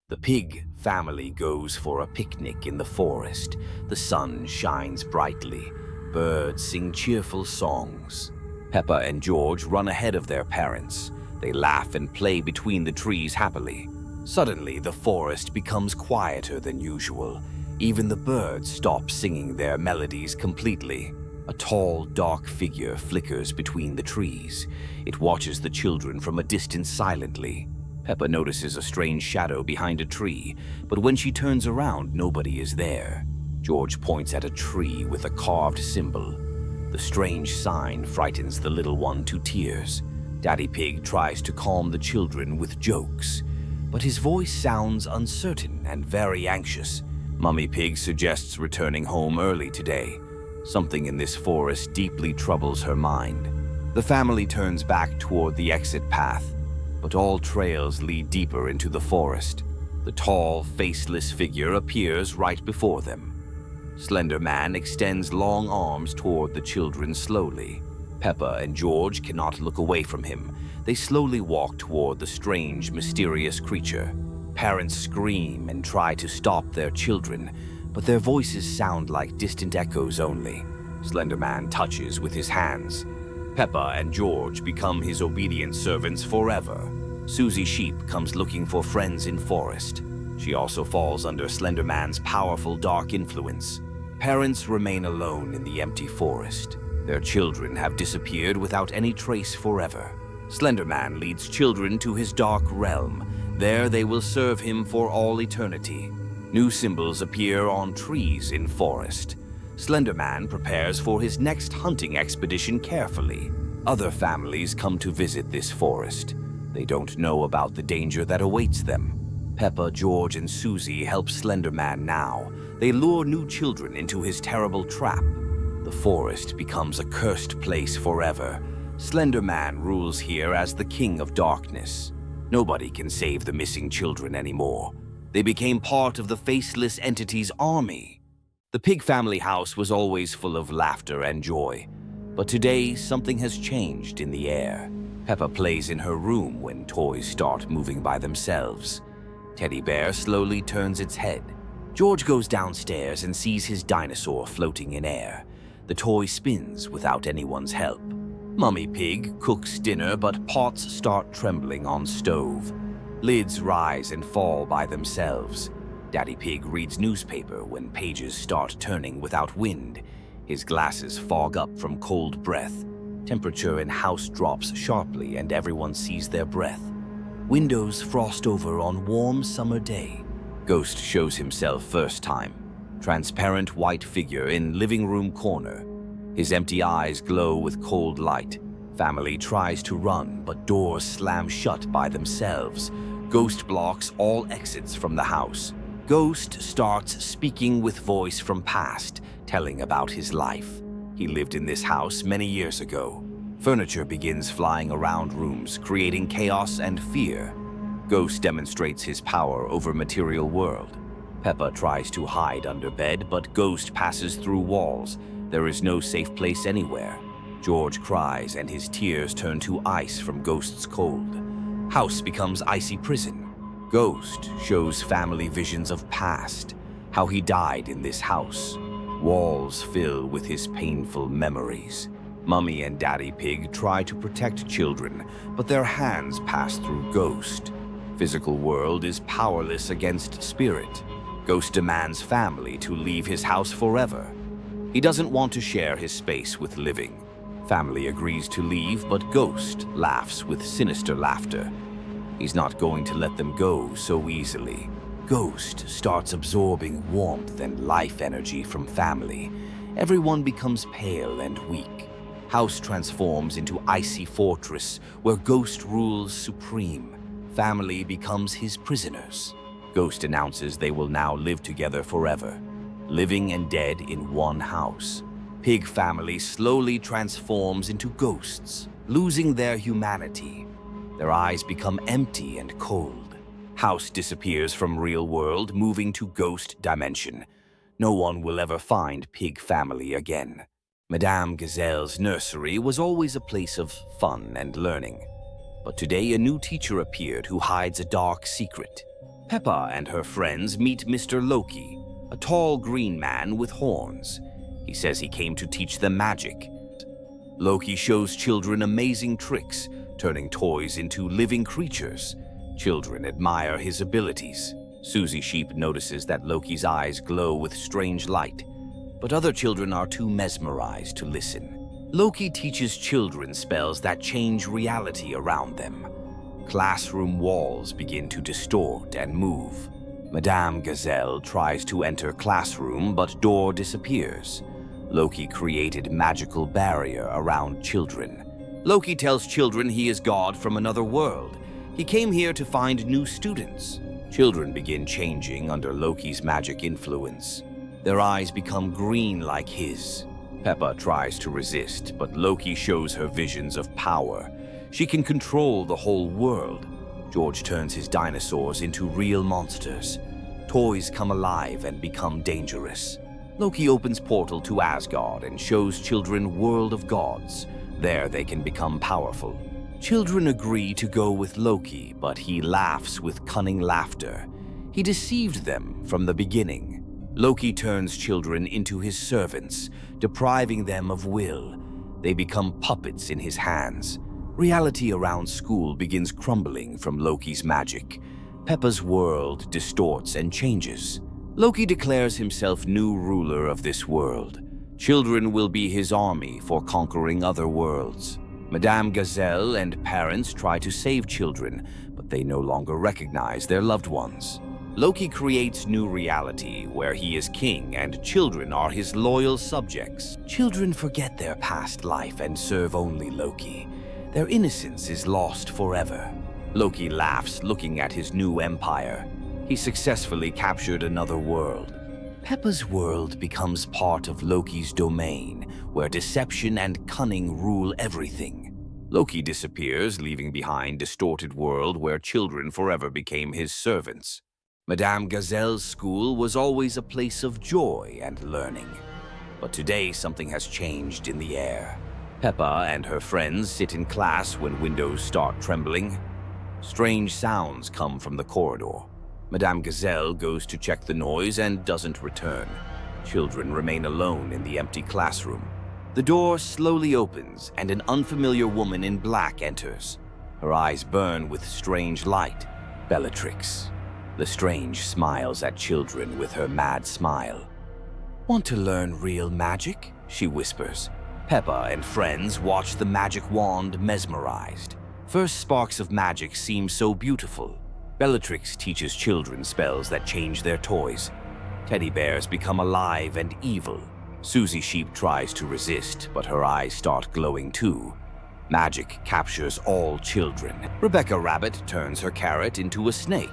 The pig family goes for a picnic in the forest. The sun shines brightly. Birds sing cheerful songs. Peppa and George run ahead of their parents. They laugh and play between the trees happily. Suddenly, the forest becomes quieter than usual. Even the birds stop singing their melodies completely. A tall, dark figure flickers between the trees. It watches the children from a distance silently. Peppa notices a strange shadow behind a tree, but when she turns around, nobody is there. George points at a tree with a carved symbol. The strange sign frightens the little one to tears. Daddy Pig tries to calm the children with jokes, but his voice sounds uncertain and very anxious. Mummy Pig suggests returning home early today. Something in this forest deeply troubles her mind. The family turns back toward the exit path, but all trails lead deeper into the forest. The tall, faceless figure appears right before them. Slender Man extends long arms toward the children slowly. Peppa and George cannot look away from him. They slowly walk toward the strange, mysterious creature. Parents scream and try to stop their children, but their voices sound like distant echoes only. Slender Man touches with his hands. Peppa and George become his obedient servants forever. Susie Sheep comes looking for friends in forest. She also falls under Slender Man's powerful dark influence. Parents remain alone in the empty forest. Their children have disappeared without any trace forever. Slender Man leads children to his dark realm. There they will serve him for all eternity. New symbols appear on trees in forest. Slender Man prepares for his next hunting expedition carefully. Other families come to visit this forest. They don't know about the danger that awaits them. Peppa, George, and Susie help Slender Man now. They lure new children into his terrible trap. The forest becomes a cursed place forever. Slender Man rules here as the king of darkness. Nobody can save the missing children anymore. They became part of the faceless entity's army. The pig family house was always full of laughter and joy, but today something has changed in the air. Peppa plays in her room when toys start moving by themselves. Teddy Bear slowly turns its head. George goes downstairs and sees his dinosaur floating in air. The toy spins without anyone's help. Mummy Pig cooks dinner, but pots start trembling on stove. Lids rise and fall by themselves. Daddy Pig reads newspaper when pages start turning without wind. His glasses fog up from cold breath. Temperature in house drops sharply and everyone sees their breath. Windows frost over on warm summer day. Ghost shows himself first time. Transparent white figure in living room corner. His empty eyes glow with cold light. Family tries to run, but doors slam shut by themselves. Ghost blocks all exits from the house. Ghost starts speaking with voice from past, telling about his life. He lived in this house many years ago. Furniture begins flying around rooms, creating chaos and fear. Ghost demonstrates his power over material world. Peppa tries to hide under bed, but Ghost passes through walls. There is no safe place anywhere. George cries and his tears turn to ice from Ghost's cold. House becomes icy prison. Ghost shows family visions of past, how he died in this house. Walls fill with his painful memories. Mummy and Daddy Pig try to protect children, but their hands pass through Ghost. Physical world is powerless against spirit. Ghost demands family to leave his house forever. He doesn't want to share his space with living. Family agrees to leave, but Ghost laughs with sinister laughter. He's not going to let them go so easily. Ghost starts absorbing warmth and life energy from family. Everyone becomes pale and weak. House transforms into icy fortress where Ghost rules supreme. Family becomes his prisoners. Ghost announces they will now live together forever, living and dead in one house. Pig family slowly transforms into ghosts, losing their humanity. Their eyes become empty and cold. House disappears from real world, moving to ghost dimension. No one will ever find Pig family again. Madame Gazelle's nursery was always a place of fun and learning. But today a new teacher appeared who hides a dark secret. Peppa and her friends meet Mr. Loki, a tall green man with horns. He says he came to teach them magic. Loki shows children amazing tricks, turning toys into living creatures. Children admire his abilities. Susie Sheep notices that Loki's eyes glow with strange light, but other children are too mesmerized to listen. Loki teaches children spells that change reality around them. Classroom walls begin to distort and move. Madame Gazelle tries to enter classroom, but door disappears. Loki created magical barrier around children. Loki tells children he is God from another world. He came here to find new students. Children begin changing under Loki's magic influence. Their eyes become green like his. Peppa tries to resist, but Loki shows her visions of power. She can control the whole world. George turns his dinosaurs into real monsters. Toys come alive and become dangerous. Loki opens portal to Asgard and shows children World of Gods. There they can become powerful. Children agree to go with Loki, but he laughs with cunning laughter. He deceived them from the beginning. Loki turns children into his servants, depriving them of will. They become puppets in his hands. Reality around school begins crumbling from Loki's magic. Peppa's world distorts and changes. Loki declares himself new ruler of this world. Children will be his army for conquering other worlds. Madame Gazelle and parents try to save children, but they no longer recognize their loved ones. Loki creates new reality where he is king and children are his loyal subjects. Children forget their past life and serve only Loki. Their innocence is lost forever. Loki laughs looking at his new empire. He successfully captured another world. Peppa's world becomes part of Loki's domain, where deception and cunning rule everything. Loki disappears, leaving behind distorted world where children forever became his servants. Madame Gazelle's school was always a place of joy and learning. But today something has changed in the air. Peppa and her friends sit in class when windows start trembling. Strange sounds come from the corridor. Madame Gazelle goes to check the noise and doesn't return. Children remain alone in the empty classroom. The door slowly opens and an unfamiliar woman in black enters. Her eyes burn with strange light. Bellatrix. Lestrange smiles at children with her mad smile. "Want to learn real magic?" she whispers. Peppa and friends watch the magic wand mesmerized. First sparks of magic seem so beautiful. Bellatrix teaches children spells that change their toys. Teddy bears become alive and evil. Susie Sheep tries to resist, but her eyes start glowing too. Magic captures all children. Rebecca Rabbit turns her carrot into a snake.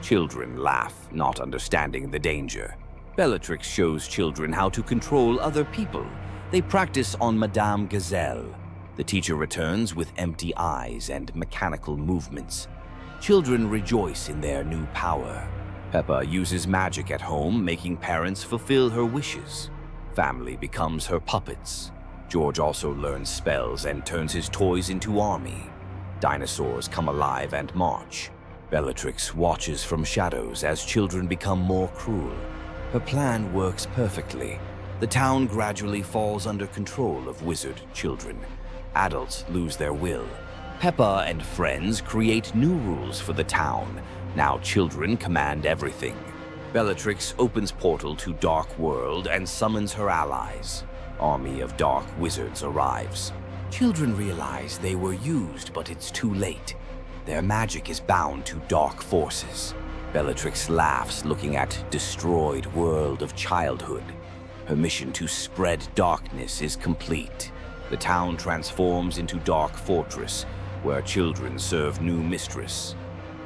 Children laugh, not understanding the danger. Bellatrix shows children how to control other people. They practice on Madame Gazelle. The teacher returns with empty eyes and mechanical movements. Children rejoice in their new power. Peppa uses magic at home, making parents fulfill her wishes. Family becomes her puppets. George also learns spells and turns his toys into army. Dinosaurs come alive and march. Bellatrix watches from shadows as children become more cruel. Her plan works perfectly. The town gradually falls under control of wizard children. Adults lose their will. Peppa and friends create new rules for the town. Now children command everything. Bellatrix opens portal to Dark World and summons her allies. Army of dark wizards arrives. Children realize they were used, but it's too late. Their magic is bound to dark forces. Bellatrix laughs looking at destroyed world of childhood. Her mission to spread darkness is complete. The town transforms into Dark Fortress, where children serve new mistress.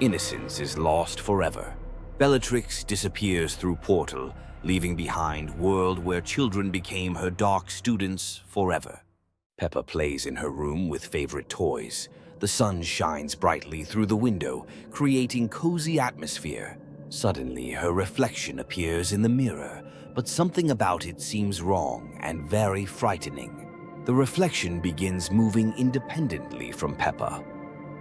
Innocence is lost forever. Bellatrix disappears through portal, leaving behind world where children became her dark students forever. Peppa plays in her room with favorite toys. The sun shines brightly through the window, creating cozy atmosphere. Suddenly, her reflection appears in the mirror, but something about it seems wrong and very frightening. The reflection begins moving independently from Peppa.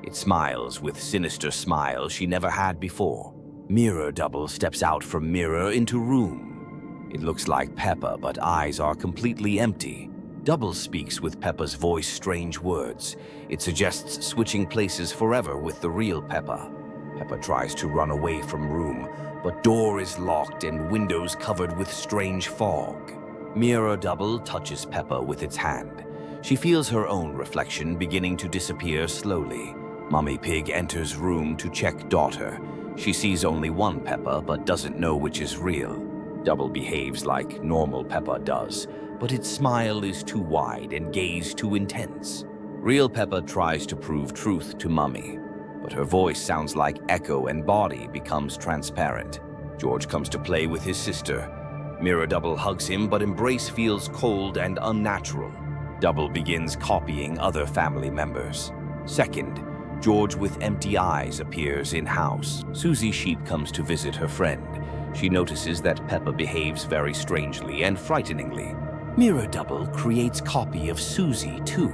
It smiles with sinister smile she never had before. Mirror double steps out from mirror into room. It looks like Peppa, but eyes are completely empty. Double speaks with Peppa's voice strange words. It suggests switching places forever with the real Peppa. Peppa tries to run away from room, but door is locked and windows covered with strange fog. Mirror double touches Peppa with its hand. She feels her own reflection beginning to disappear slowly. Mummy Pig enters room to check daughter. She sees only one Peppa, but doesn't know which is real. Double behaves like normal Peppa does, but its smile is too wide and gaze too intense. Real Peppa tries to prove truth to Mummy, but her voice sounds like echo and body becomes transparent. George comes to play with his sister. Mirror double hugs him, but embrace feels cold and unnatural. Double begins copying other family members. Second, George with empty eyes appears in-house. Susie Sheep comes to visit her friend. She notices that Peppa behaves very strangely and frighteningly. Mirror double creates copy of Susie too.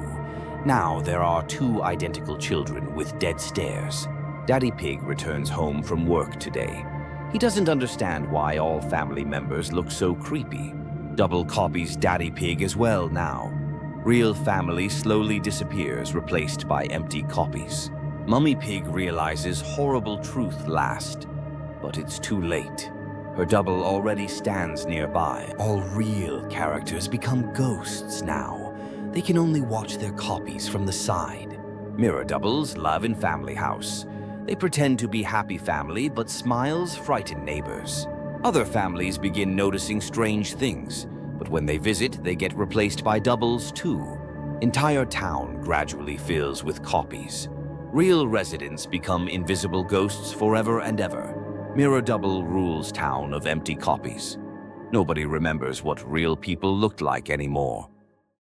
Now there are two identical children with dead stares. Daddy Pig returns home from work today. He doesn't understand why all family members look so creepy. Double copies Daddy Pig as well now. Real family slowly disappears, replaced by empty copies. Mummy Pig realizes horrible truth last, but it's too late. Her double already stands nearby. All real characters become ghosts now. They can only watch their copies from the side. Mirror doubles love in family house. They pretend to be happy family, but smiles frighten neighbors. Other families begin noticing strange things, but when they visit, they get replaced by doubles too. Entire town gradually fills with copies. Real residents become invisible ghosts forever and ever. Mirror double rules town of empty copies. Nobody remembers what real people looked like anymore.